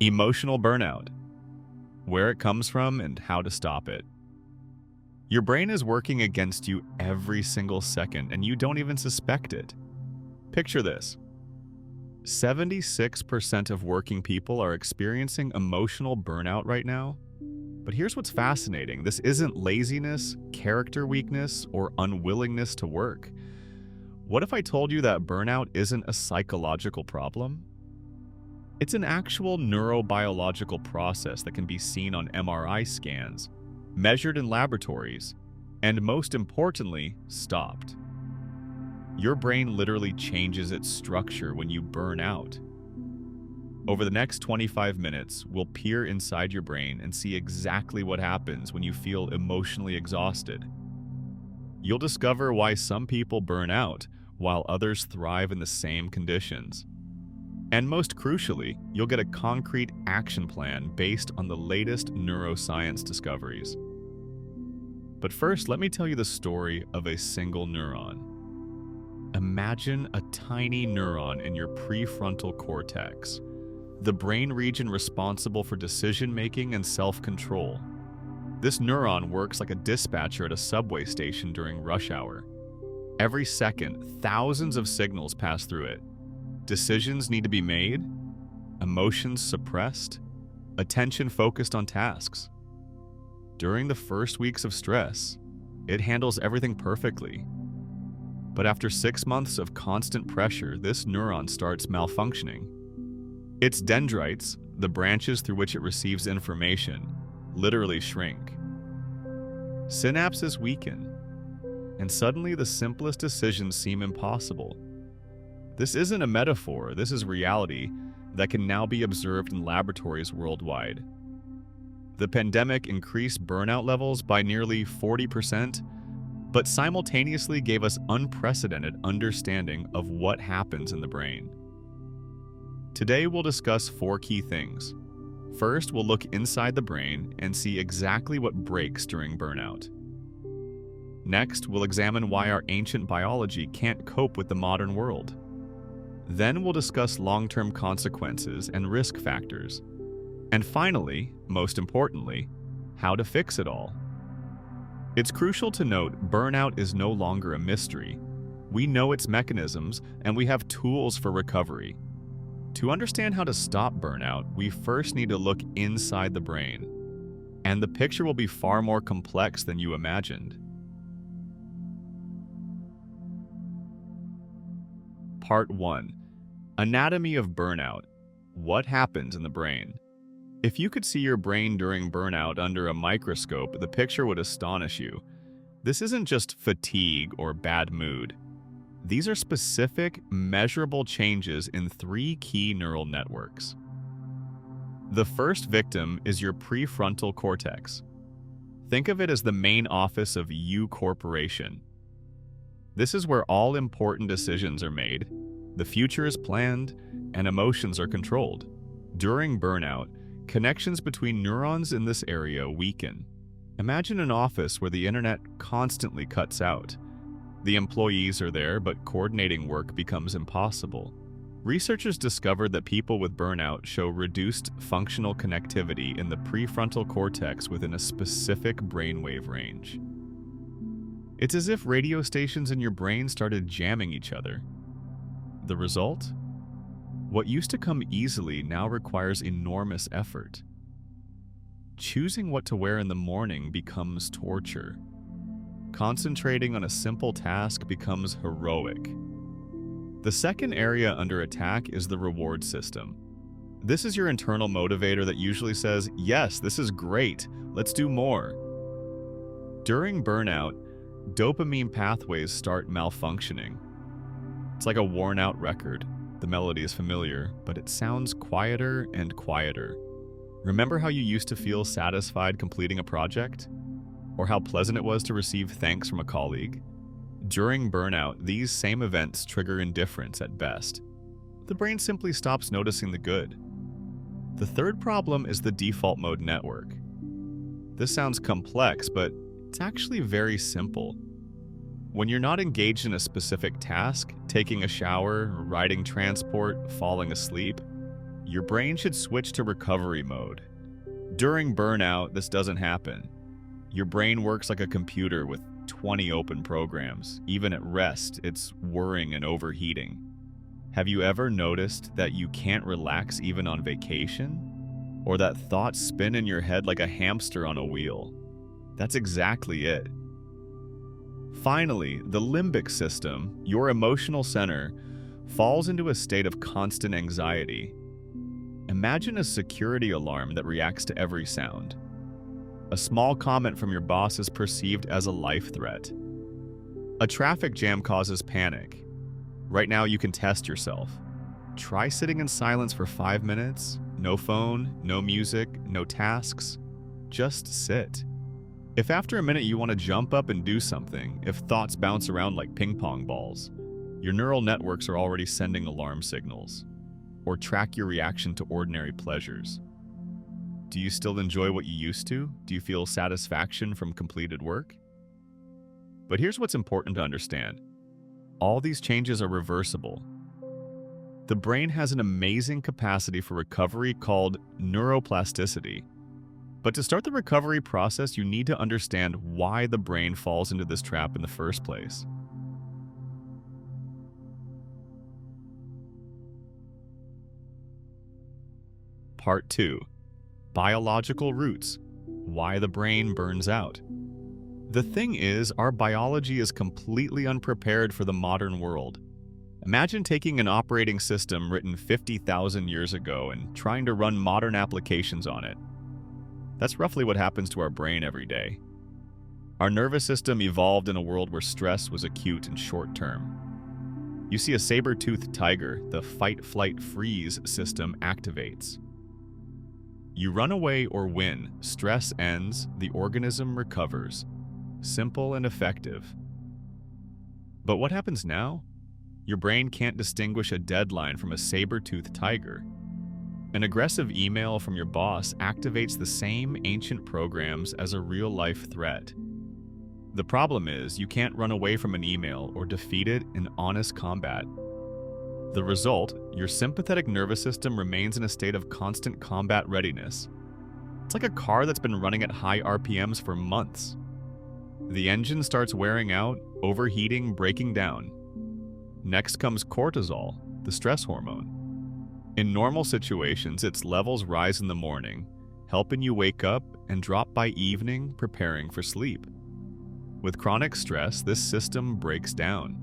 Emotional burnout, where it comes from and how to stop it. Your brain is working against you every single second, and you don't even suspect it. Picture this. 76% of working people are experiencing emotional burnout right now. But here's what's fascinating. This isn't laziness, character weakness, or unwillingness to work. What if I told you that burnout isn't a psychological problem? It's an actual neurobiological process that can be seen on MRI scans, measured in laboratories, and most importantly, stopped. Your brain literally changes its structure when you burn out. Over the next 25 minutes, we'll peer inside your brain and see exactly what happens when you feel emotionally exhausted. You'll discover why some people burn out while others thrive in the same conditions. And most crucially, you'll get a concrete action plan based on the latest neuroscience discoveries. But first, let me tell you the story of a single neuron. Imagine a tiny neuron in your prefrontal cortex, the brain region responsible for decision-making and self-control. This neuron works like a dispatcher at a subway station during rush hour. Every second, thousands of signals pass through it. Decisions need to be made, emotions suppressed, attention focused on tasks. During the first weeks of stress, it handles everything perfectly. But after 6 months of constant pressure, this neuron starts malfunctioning. Its dendrites, the branches through which it receives information, literally shrink. Synapses weaken, and suddenly the simplest decisions seem impossible. This isn't a metaphor, this is reality that can now be observed in laboratories worldwide. The pandemic increased burnout levels by nearly 40%, but simultaneously gave us unprecedented understanding of what happens in the brain. Today we'll discuss 4 key things. First, we'll look inside the brain and see exactly what breaks during burnout. Next, we'll examine why our ancient biology can't cope with the modern world. Then we'll discuss long-term consequences and risk factors. And finally, most importantly, how to fix it all. It's crucial to note burnout is no longer a mystery. We know its mechanisms, and we have tools for recovery. To understand how to stop burnout, we first need to look inside the brain. And the picture will be far more complex than you imagined. Part 1. Anatomy of burnout. What happens in the brain? If you could see your brain during burnout under a microscope, the picture would astonish you. This isn't just fatigue or bad mood. These are specific, measurable changes in 3 key neural networks. The first victim is your prefrontal cortex. Think of it as the main office of U Corporation. This is where all important decisions are made, the future is planned, and emotions are controlled. During burnout, connections between neurons in this area weaken. Imagine an office where the internet constantly cuts out. The employees are there, but coordinating work becomes impossible. Researchers discovered that people with burnout show reduced functional connectivity in the prefrontal cortex within a specific brainwave range. It's as if radio stations in your brain started jamming each other. The result? What used to come easily now requires enormous effort. Choosing what to wear in the morning becomes torture. Concentrating on a simple task becomes heroic. The second area under attack is the reward system. This is your internal motivator that usually says, "Yes, this is great, let's do more." During burnout, dopamine pathways start malfunctioning. It's like a worn-out record. The melody is familiar, but it sounds quieter and quieter. Remember how you used to feel satisfied completing a project? Or how pleasant it was to receive thanks from a colleague? During burnout, these same events trigger indifference at best. The brain simply stops noticing the good. The third problem is the default mode network. This sounds complex, but it's actually very simple. When you're not engaged in a specific task, taking a shower, riding transport, falling asleep, your brain should switch to recovery mode. During burnout, this doesn't happen. Your brain works like a computer with 20 open programs. Even at rest, it's whirring and overheating. Have you ever noticed that you can't relax even on vacation? Or that thoughts spin in your head like a hamster on a wheel? That's exactly it. Finally, the limbic system, your emotional center, falls into a state of constant anxiety. Imagine a security alarm that reacts to every sound. A small comment from your boss is perceived as a life threat. A traffic jam causes panic. Right now, you can test yourself. Try sitting in silence for 5 minutes. No phone, no music, no tasks. Just sit. If after a minute you want to jump up and do something, if thoughts bounce around like ping pong balls, your neural networks are already sending alarm signals. Or track your reaction to ordinary pleasures. Do you still enjoy what you used to? Do you feel satisfaction from completed work? But here's what's important to understand. All these changes are reversible. The brain has an amazing capacity for recovery called neuroplasticity. But to start the recovery process, you need to understand why the brain falls into this trap in the first place. Part 2. Biological roots. Why the brain burns out. The thing is, our biology is completely unprepared for the modern world. Imagine taking an operating system written 50,000 years ago and trying to run modern applications on it. That's roughly what happens to our brain every day. Our nervous system evolved in a world where stress was acute and short-term. You see a saber-toothed tiger, the fight-flight-freeze system activates. You run away or win, stress ends, the organism recovers. Simple and effective. But what happens now? Your brain can't distinguish a deadline from a saber-toothed tiger. An aggressive email from your boss activates the same ancient programs as a real-life threat. The problem is, you can't run away from an email or defeat it in honest combat. The result, your sympathetic nervous system remains in a state of constant combat readiness. It's like a car that's been running at high RPMs for months. The engine starts wearing out, overheating, breaking down. Next comes cortisol, the stress hormone. In normal situations, its levels rise in the morning, helping you wake up, and drop by evening, preparing for sleep. With chronic stress, this system breaks down.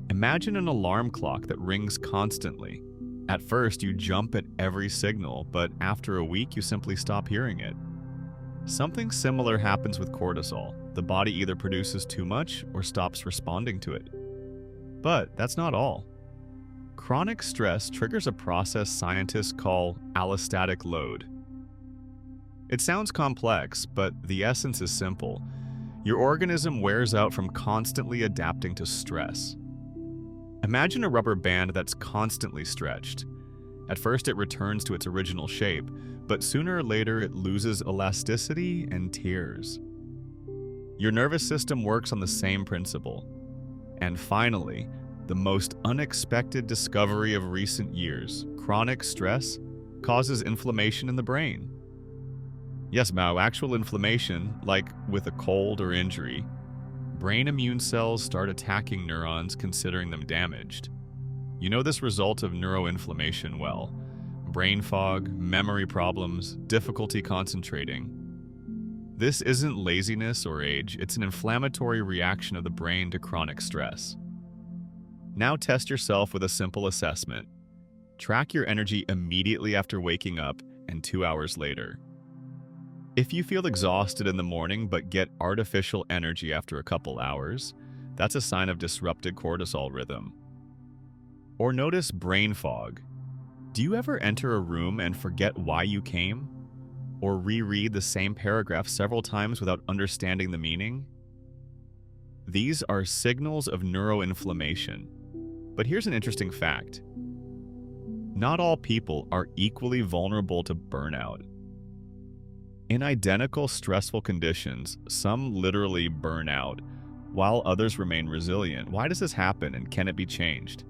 Imagine an alarm clock that rings constantly. At first, you jump at every signal, but after a week, you simply stop hearing it. Something similar happens with cortisol. The body either produces too much or stops responding to it. But that's not all. Chronic stress triggers a process scientists call allostatic load. It sounds complex, but the essence is simple. Your organism wears out from constantly adapting to stress. Imagine a rubber band that's constantly stretched. At first it returns to its original shape, but sooner or later it loses elasticity and tears. Your nervous system works on the same principle. And finally, the most unexpected discovery of recent years, chronic stress causes inflammation in the brain. Yes, Mao, actual inflammation, like with a cold or injury. Brain immune cells start attacking neurons, considering them damaged. You know this result of neuroinflammation well. Brain fog, memory problems, difficulty concentrating. This isn't laziness or age, it's an inflammatory reaction of the brain to chronic stress. Now test yourself with a simple assessment. Track your energy immediately after waking up and 2 hours later. If you feel exhausted in the morning but get artificial energy after a couple hours, that's a sign of disrupted cortisol rhythm. Or notice brain fog. Do you ever enter a room and forget why you came? Or reread the same paragraph several times without understanding the meaning? These are signals of neuroinflammation. But here's an interesting fact. Not all people are equally vulnerable to burnout. In identical stressful conditions, some literally burn out, while others remain resilient. Why does this happen, and can it be changed?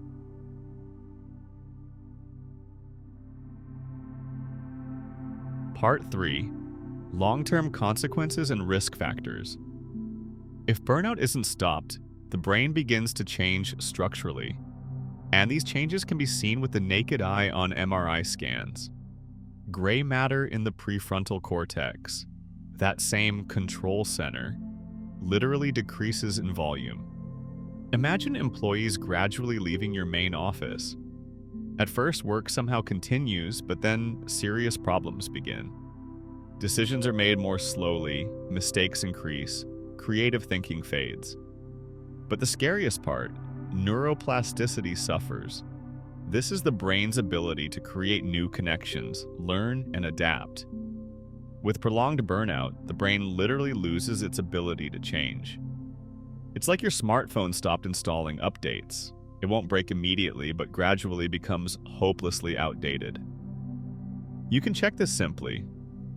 Part 3. Long-term consequences and risk factors. If burnout isn't stopped, the brain begins to change structurally, and these changes can be seen with the naked eye on MRI scans. Gray matter in the prefrontal cortex, that same control center, literally decreases in volume. Imagine employees gradually leaving your main office. At first, work somehow continues, but then serious problems begin. Decisions are made more slowly, mistakes increase, creative thinking fades. But the scariest part, neuroplasticity suffers. This is the brain's ability to create new connections, learn, and adapt. With prolonged burnout, the brain literally loses its ability to change. It's like your smartphone stopped installing updates. It won't break immediately, but gradually becomes hopelessly outdated. You can check this simply.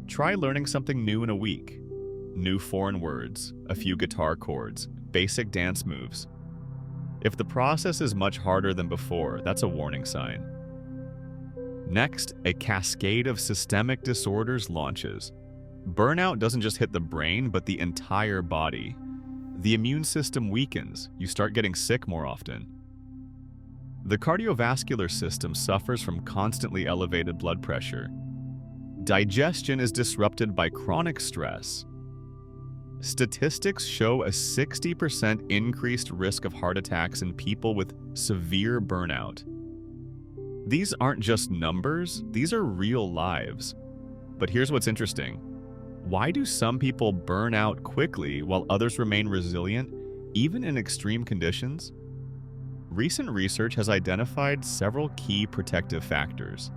Try learning something new in a week. New foreign words, a few guitar chords, basic dance moves. If the process is much harder than before, that's a warning sign. Next, a cascade of systemic disorders launches. Burnout doesn't just hit the brain, but the entire body. The immune system weakens, you start getting sick more often. The cardiovascular system suffers from constantly elevated blood pressure. Digestion is disrupted by chronic stress. Statistics show a 60% increased risk of heart attacks in people with severe burnout. These aren't just numbers, these are real lives. But here's what's interesting. Why do some people burn out quickly while others remain resilient, even in extreme conditions? Recent research has identified several key protective factors.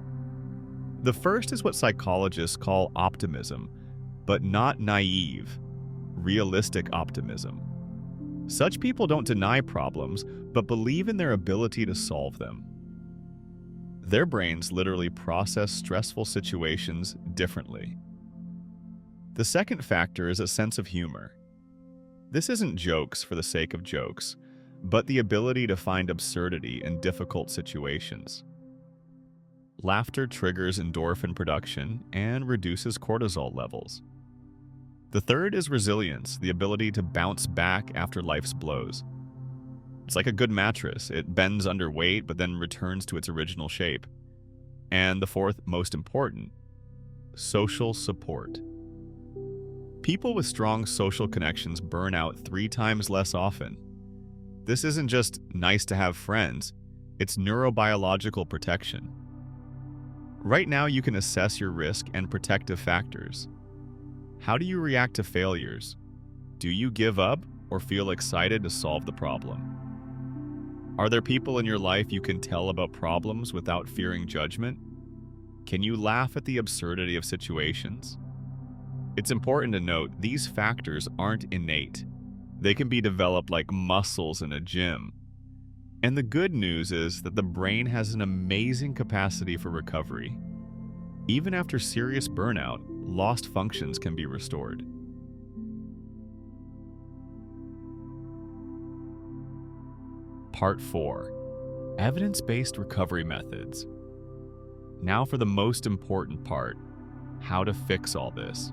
The first is what psychologists call optimism, but not naive, realistic optimism. Such people don't deny problems, but believe in their ability to solve them. Their brains literally process stressful situations differently. The second factor is a sense of humor. This isn't jokes for the sake of jokes, but the ability to find absurdity in difficult situations. Laughter triggers endorphin production and reduces cortisol levels. The third is resilience, the ability to bounce back after life's blows. It's like a good mattress. It bends under weight, but then returns to its original shape. And the fourth, most important, social support. People with strong social connections burn out 3 times less often. This isn't just nice to have friends, it's neurobiological protection. Right now, you can assess your risk and protective factors. How do you react to failures? Do you give up or feel excited to solve the problem? Are there people in your life you can tell about problems without fearing judgment? Can you laugh at the absurdity of situations? It's important to note these factors aren't innate. They can be developed like muscles in a gym. And the good news is that the brain has an amazing capacity for recovery. Even after serious burnout, lost functions can be restored. Part 4. Evidence-based recovery methods. Now for the most important part, how to fix all this.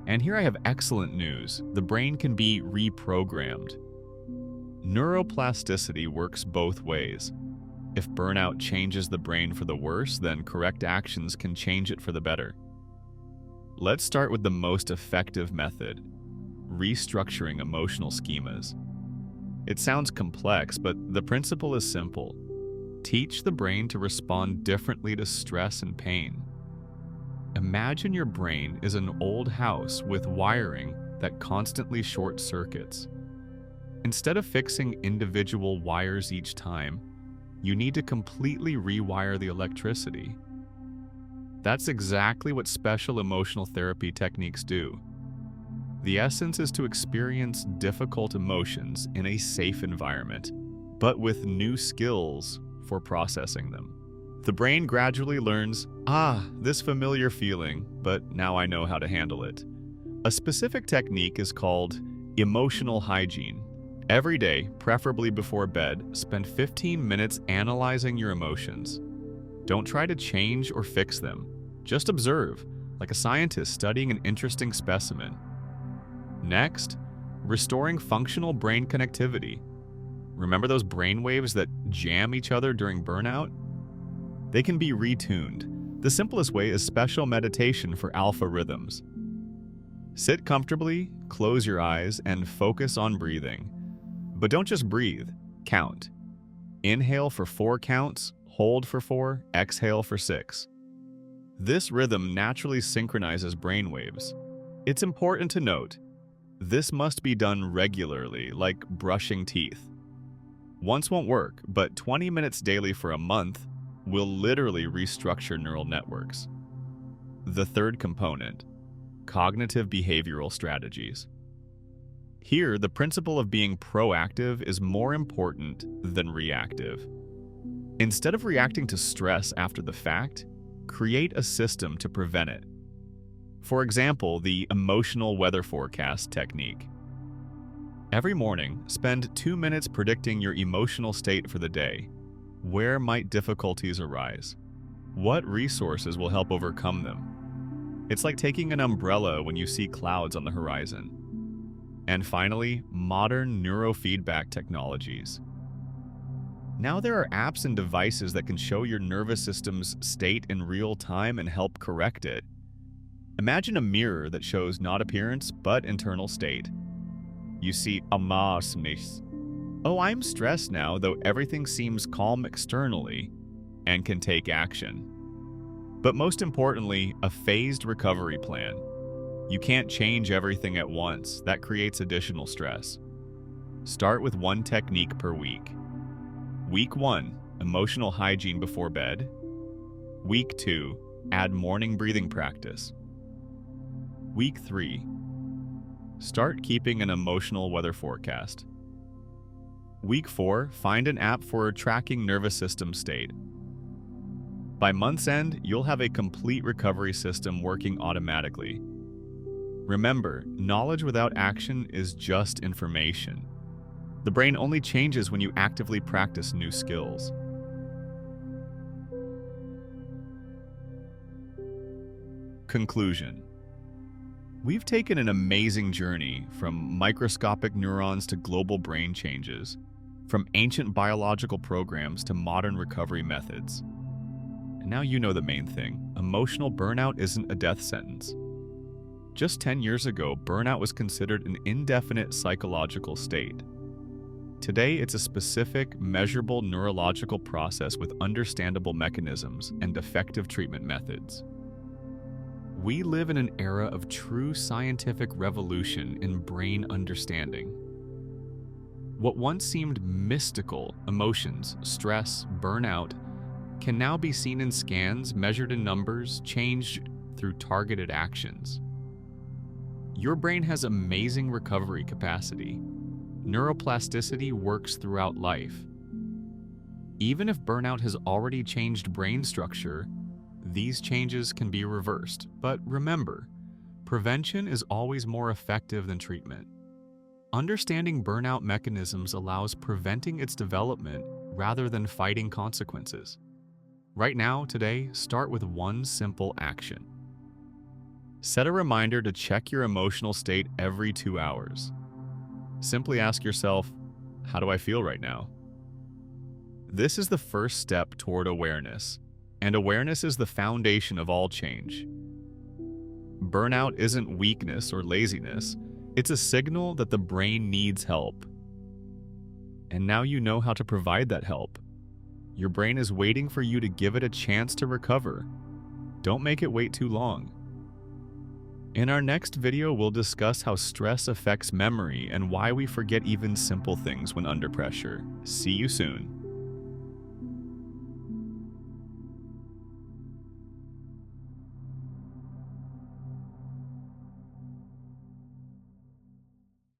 And here I have excellent news. The brain can be reprogrammed. Neuroplasticity works both ways. If burnout changes the brain for the worse, then correct actions can change it for the better. Let's start with the most effective method, restructuring emotional schemas. It sounds complex, but the principle is simple. Teach the brain to respond differently to stress and pain. Imagine your brain is an old house with wiring that constantly short circuits. Instead of fixing individual wires each time, you need to completely rewire the electricity. That's exactly what special emotional therapy techniques do. The essence is to experience difficult emotions in a safe environment, but with new skills for processing them. The brain gradually learns, this familiar feeling, but now I know how to handle it. A specific technique is called emotional hygiene. Every day, preferably before bed, spend 15 minutes analyzing your emotions. Don't try to change or fix them. Just observe. like a scientist studying an interesting specimen. Next, restoring functional brain connectivity. Remember those brain waves that jam each other during burnout? They can be retuned. The simplest way is special meditation for alpha rhythms. Sit comfortably, close your eyes, and focus on breathing. But don't just breathe, count. Inhale for 4 counts, hold for 4, exhale for 6. This rhythm naturally synchronizes brain waves. It's important to note, this must be done regularly, like brushing teeth. Once won't work, but 20 minutes daily for a month will literally restructure neural networks. The third component, cognitive behavioral strategies. Here, the principle of being proactive is more important than reactive. Instead of reacting to stress after the fact, create a system to prevent it. For example, the emotional weather forecast technique. Every morning, spend 2 minutes predicting your emotional state for the day. Where might difficulties arise? What resources will help overcome them? It's like taking an umbrella when you see clouds on the horizon. And finally, modern neurofeedback technologies. Now there are apps and devices that can show your nervous system's state in real time and help correct it. Imagine a mirror that shows not appearance, but internal state. You see, oh, I'm stressed now, though everything seems calm externally, and can take action. But most importantly, a phased recovery plan. You can't change everything at once. That creates additional stress. Start with 1 technique per week. Week 1, emotional hygiene before bed. Week 2, add morning breathing practice. Week 3, start keeping an emotional weather forecast. Week 4, find an app for tracking nervous system state. By month's end, you'll have a complete recovery system working automatically. Remember, knowledge without action is just information. The brain only changes when you actively practice new skills. Conclusion. We've taken an amazing journey from microscopic neurons to global brain changes, from ancient biological programs to modern recovery methods. And now you know the main thing. Emotional burnout isn't a death sentence. Just 10 years ago, burnout was considered an indefinite psychological state. Today, it's a specific, measurable neurological process with understandable mechanisms and effective treatment methods. We live in an era of true scientific revolution in brain understanding. What once seemed mystical, emotions, stress, burnout, can now be seen in scans, measured in numbers, changed through targeted actions. Your brain has amazing recovery capacity. Neuroplasticity works throughout life. Even if burnout has already changed brain structure, these changes can be reversed. But remember, prevention is always more effective than treatment. Understanding burnout mechanisms allows preventing its development rather than fighting consequences. Right now, today, start with 1 simple action. Set a reminder to check your emotional state every 2 hours. Simply ask yourself, how do I feel right now? This is the first step toward awareness, and awareness is the foundation of all change. Burnout isn't weakness or laziness, it's a signal that the brain needs help. And now you know how to provide that help. Your brain is waiting for you to give it a chance to recover. Don't make it wait too long. In our next video, we'll discuss how stress affects memory and why we forget even simple things when under pressure. See you soon.